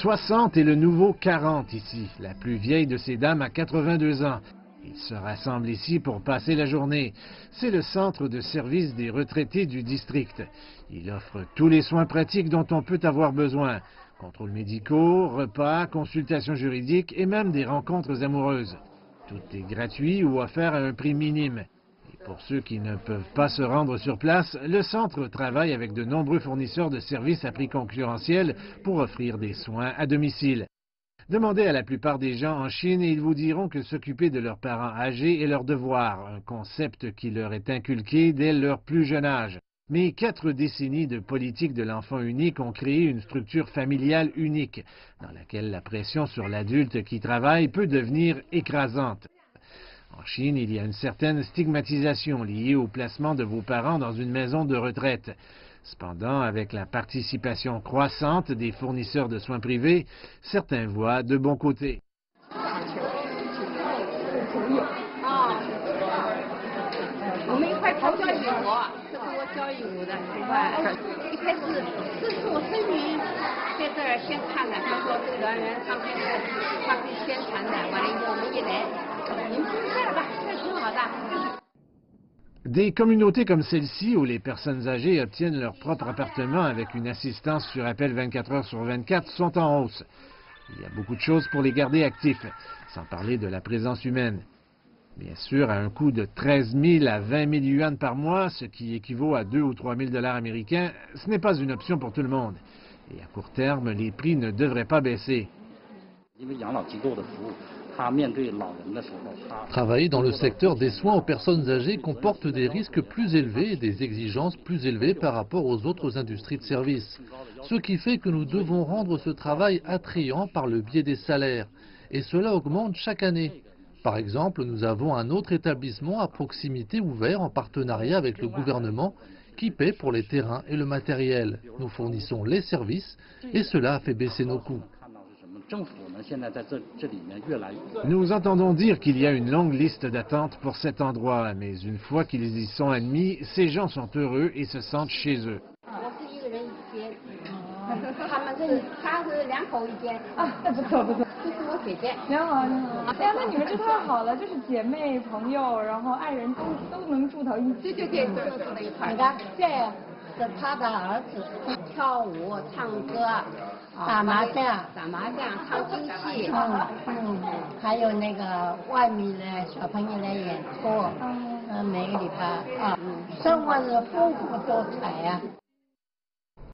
60 est le nouveau 40 ici. La plus vieille de ces dames a 82 ans. Ils se rassemblent ici pour passer la journée. C'est le centre de service des retraités du district. Il offre tous les soins pratiques dont on peut avoir besoin. Contrôles médicaux, repas, consultations juridiques et même des rencontres amoureuses. Tout est gratuit ou offert à un prix minime. Et pour ceux qui ne peuvent pas se rendre sur place, le centre travaille avec de nombreux fournisseurs de services à prix concurrentiel pour offrir des soins à domicile. Demandez à la plupart des gens en Chine et ils vous diront que s'occuper de leurs parents âgés est leur devoir, un concept qui leur est inculqué dès leur plus jeune âge. Mais 4 décennies de politique de l'enfant unique ont créé une structure familiale unique, dans laquelle la pression sur l'adulte qui travaille peut devenir écrasante. En Chine, il y a une certaine stigmatisation liée au placement de vos parents dans une maison de retraite. Cependant, avec la participation croissante des fournisseurs de soins privés, certains voient de bons côtés. Des communautés comme celle-ci, où les personnes âgées obtiennent leur propre appartement avec une assistance sur appel 24 heures sur 24, sont en hausse. Il y a beaucoup de choses pour les garder actifs, sans parler de la présence humaine. Bien sûr, à un coût de 13 000 à 20 000 yuan par mois, ce qui équivaut à 2 ou 3 000 $ américains, ce n'est pas une option pour tout le monde. Et à court terme, les prix ne devraient pas baisser. Travailler dans le secteur des soins aux personnes âgées comporte des risques plus élevés et des exigences plus élevées par rapport aux autres industries de services. Ce qui fait que nous devons rendre ce travail attrayant par le biais des salaires. Et cela augmente chaque année. Par exemple, nous avons un autre établissement à proximité ouvert en partenariat avec le gouvernement qui paie pour les terrains et le matériel. Nous fournissons les services et cela a fait baisser nos coûts. Nous entendons dire qu'il y a une longue liste d'attente pour cet endroit, mais une fois qu'ils y sont admis, ces gens sont heureux et se sentent chez eux.